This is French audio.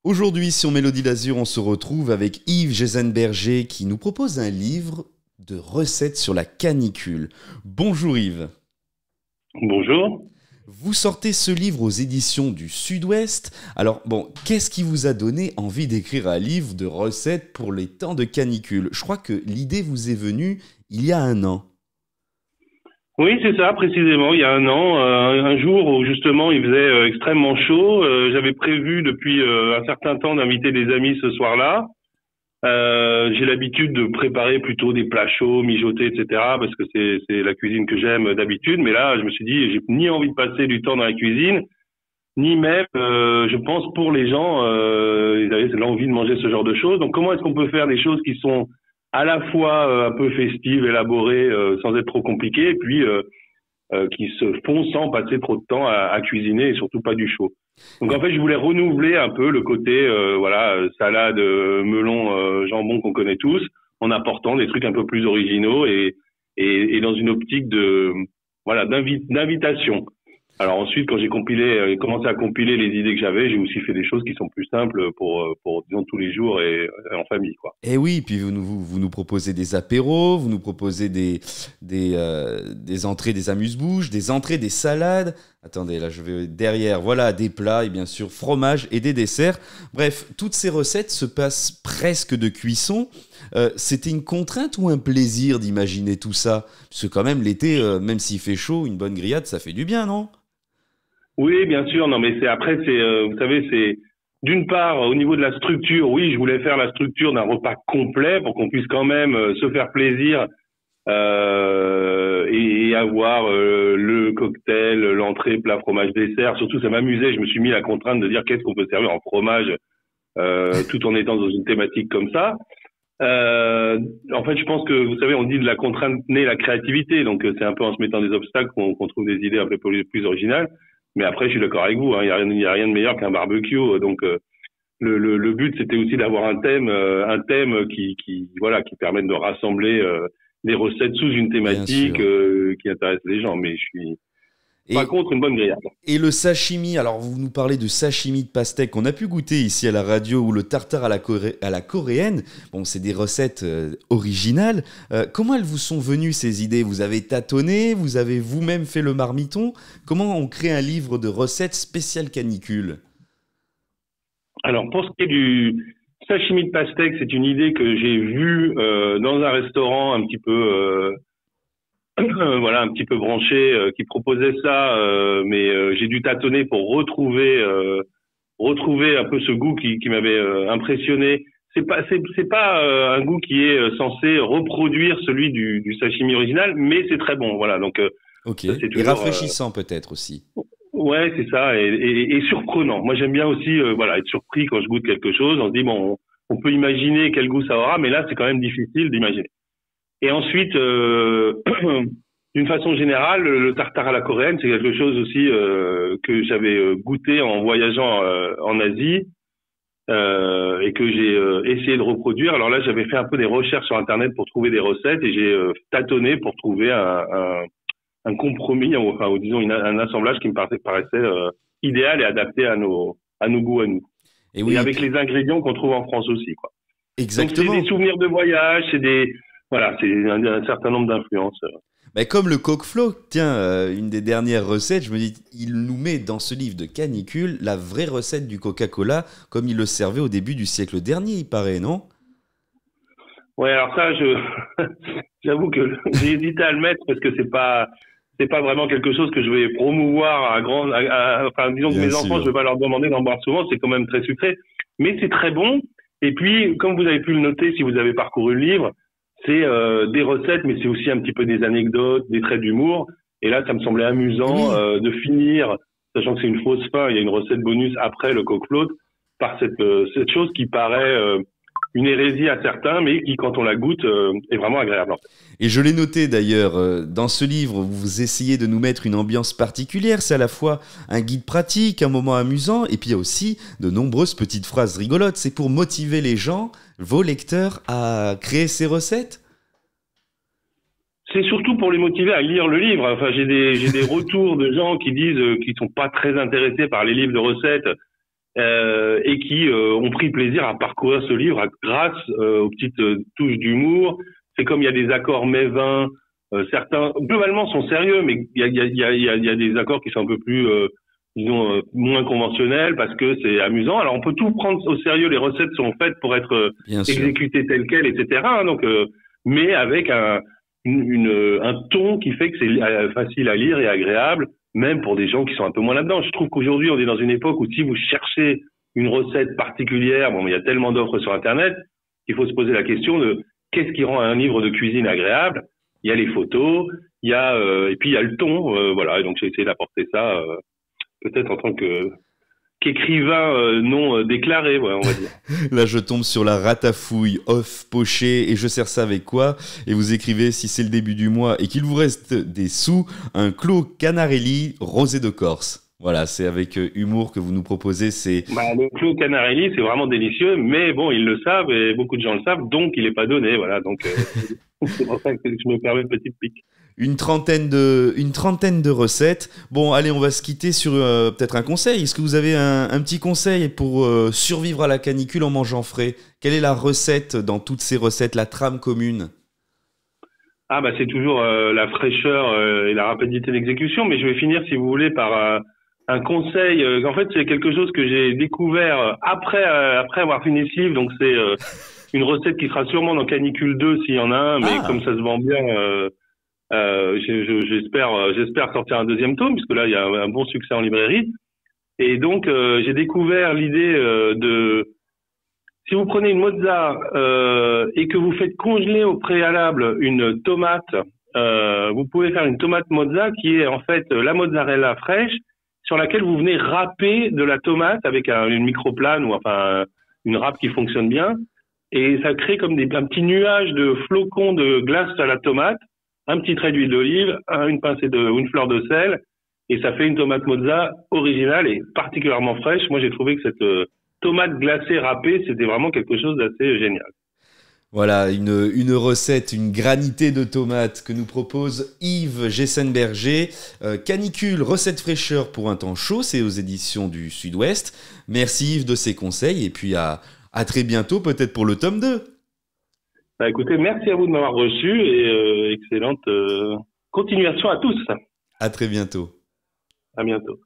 Aujourd'hui, sur Mélodie d'Azur, on se retrouve avec Yves Gézenberger qui nous propose un livre de recettes sur la canicule. Bonjour Yves. Bonjour. Vous sortez ce livre aux éditions du Sud-Ouest. Alors bon, qu'est-ce qui vous a donné envie d'écrire un livre de recettes pour les temps de canicule? Je crois que l'idée vous est venue il y a un an. Oui, c'est ça, précisément, il y a un an, un jour où justement il faisait extrêmement chaud. J'avais prévu depuis un certain temps d'inviter des amis ce soir-là. J'ai l'habitude de préparer plutôt des plats chauds, mijotés, etc. parce que c'est la cuisine que j'aime d'habitude. Mais là, je me suis dit, j'ai ni envie de passer du temps dans la cuisine, ni même, je pense, pour les gens, ils avaient l'envie de manger ce genre de choses. Donc, comment est-ce qu'on peut faire des choses qui sont à la fois un peu festives, élaborées, sans être trop compliquées, et puis qui se font sans passer trop de temps à cuisiner et surtout pas du chaud. Donc en fait, je voulais renouveler un peu le côté salade, melon, jambon qu'on connaît tous, en apportant des trucs un peu plus originaux et dans une optique de d'invitation. Alors ensuite, quand j'ai commencé à compiler les idées que j'avais, j'ai aussi fait des choses qui sont plus simples pour disons tous les jours et en famille, quoi. Et oui, puis vous nous proposez des apéros, vous nous proposez des entrées, des amuse-bouches, des entrées, des salades. Attendez, là je vais derrière, voilà, des plats et bien sûr fromage et des desserts. Bref, toutes ces recettes se passent presque de cuisson. C'était une contrainte ou un plaisir d'imaginer tout ça? Parce que quand même l'été, même s'il fait chaud, une bonne grillade, ça fait du bien, non? Oui, bien sûr. Non, mais vous savez, c'est d'une part au niveau de la structure. Oui, je voulais faire la structure d'un repas complet pour qu'on puisse quand même se faire plaisir et avoir le cocktail, l'entrée, plat, fromage, dessert. Surtout, ça m'amusait. Je me suis mis la contrainte de dire qu'est-ce qu'on peut servir en fromage tout en étant dans une thématique comme ça. En fait, je pense que, vous savez, on dit de la contrainte naît la créativité. Donc, c'est un peu en se mettant des obstacles qu'on trouve des idées un peu plus originales. Mais après, je suis d'accord avec vous, hein, il y a rien de meilleur qu'un barbecue. Donc, le but, c'était aussi d'avoir un thème qui permette de rassembler des recettes sous une Bien thématique sûr. qui intéresse les gens. Mais je suis pas Et, contre une bonne grillade. et le sashimi, alors vous nous parlez de sashimi de pastèque qu'on a pu goûter ici à la radio ou le tartare à la coréenne. Bon, c'est des recettes originales. Comment elles vous sont venues ces idées? Vous avez tâtonné? Vous avez vous-même fait le marmiton? Comment on crée un livre de recettes spéciales canicule? Alors, pour ce qui est du sashimi de pastèque, c'est une idée que j'ai vue dans un restaurant un petit peu un petit peu branché qui proposait ça, mais j'ai dû tâtonner pour retrouver un peu ce goût qui m'avait impressionné. C'est pas un goût qui est censé reproduire celui du sashimi original, mais c'est très bon. Voilà, donc Ok. ça c'est Et toujours rafraîchissant peut-être aussi. ouais, c'est ça, et surprenant. Moi j'aime bien aussi être surpris quand je goûte quelque chose. On se dit bon, on peut imaginer quel goût ça aura, mais là c'est quand même difficile d'imaginer. Et ensuite, d'une façon générale, le tartare à la coréenne, c'est quelque chose aussi que j'avais goûté en voyageant en Asie et que j'ai essayé de reproduire. Alors là, j'avais fait un peu des recherches sur Internet pour trouver des recettes et j'ai tâtonné pour trouver un compromis, ou disons un assemblage qui me paraissait idéal et adapté à nos goûts à nous. Et Et oui, avec les ingrédients qu'on trouve en France aussi, quoi. Donc c'est des exactement. souvenirs de voyage, c'est un certain nombre d'influences. Mais comme le coq-flow, tiens, une des dernières recettes, je me dis, il nous met dans ce livre de canicule la vraie recette du Coca-Cola, comme il le servait au début du siècle dernier, il paraît, non? Ouais, alors ça, j'avoue que j'ai hésité à le mettre parce que c'est pas vraiment quelque chose que je vais promouvoir enfin, disons que Bien mes enfants, je sûr. vais pas leur demander d'en boire souvent, c'est quand même très sucré, mais c'est très bon. Et puis, comme vous avez pu le noter si vous avez parcouru le livre, c'est des recettes, mais c'est aussi un petit peu des anecdotes, des traits d'humour. Et là, ça me semblait amusant Oui. de finir, sachant que c'est une fausse fin, il y a une recette bonus après le coq float, par cette chose qui paraît une hérésie à certains, mais qui, quand on la goûte, est vraiment agréable. Et je l'ai noté d'ailleurs, dans ce livre, vous essayez de nous mettre une ambiance particulière. C'est à la fois un guide pratique, un moment amusant, et puis il y a aussi de nombreuses petites phrases rigolotes. C'est pour motiver les gens, vos lecteurs, à créer ces recettes? C'est surtout pour les motiver à lire le livre. Enfin, j'ai des retours de gens qui disent qu'ils sont pas très intéressés par les livres de recettes et qui ont pris plaisir à parcourir ce livre grâce aux petites touches d'humour. C'est comme il y a des accords mets-vins, certains globalement sont sérieux, mais il y a des accords qui sont un peu plus disons moins conventionnels parce que c'est amusant. Alors on peut tout prendre au sérieux, les recettes sont faites pour être exécutées telles quelles, etc. Donc mais avec un ton qui fait que c'est facile à lire et agréable, même pour des gens qui sont un peu moins là-dedans. Je trouve qu'aujourd'hui, on est dans une époque où si vous cherchez une recette particulière, bon, il y a tellement d'offres sur Internet, qu'il faut se poser la question de qu'est-ce qui rend un livre de cuisine agréable. Il y a les photos, il y a et puis il y a le ton, voilà. Et donc j'ai essayé d'apporter ça, peut-être en tant qu'écrivain non déclaré, ouais, on va dire. Là, je tombe sur la ratafouille off pochée et je sers ça avec quoi? Et vous écrivez, si c'est le début du mois et qu'il vous reste des sous, un Clos Canarelli rosé de Corse. Voilà, c'est avec humour que vous nous proposez. Le Clos Canarelli, c'est vraiment délicieux, mais bon, ils le savent et beaucoup de gens le savent, donc il n'est pas donné. Voilà, donc c'est pour ça que je me permets une petite pique. Une trentaine de recettes. Bon, allez, on va se quitter sur peut-être un conseil. Est-ce que vous avez un petit conseil pour survivre à la canicule en mangeant frais? Quelle est la recette dans toutes ces recettes, la trame commune? Ah c'est toujours la fraîcheur et la rapidité d'exécution, mais je vais finir, si vous voulez, par un conseil. En fait, c'est quelque chose que j'ai découvert après avoir fini ce livre, donc c'est une recette qui sera sûrement dans Canicule 2 s'il y en a un, mais comme ça se vend bien... j'espère sortir un deuxième tome, puisque là il y a un bon succès en librairie. Et donc j'ai découvert l'idée de, si vous prenez une mozza et que vous faites congeler au préalable une tomate, vous pouvez faire une tomate mozza qui est en fait la mozzarella fraîche sur laquelle vous venez râper de la tomate avec une microplane ou enfin une râpe qui fonctionne bien, et ça crée comme un petit nuage de flocons de glace à la tomate, un petit trait d'huile d'olive, une pincée ou une fleur de sel, et ça fait une tomate mozza originale et particulièrement fraîche. Moi, j'ai trouvé que cette tomate glacée râpée, c'était vraiment quelque chose d'assez génial. Voilà, une recette, une granité de tomates que nous propose Yves Gessenberger. Canicule, recette fraîcheur pour un temps chaud, c'est aux éditions du Sud-Ouest. Merci Yves de ces conseils, et puis à très bientôt, peut-être pour le tome 2. Écoutez, merci à vous de m'avoir reçu et excellente continuation à tous. À très bientôt. À bientôt.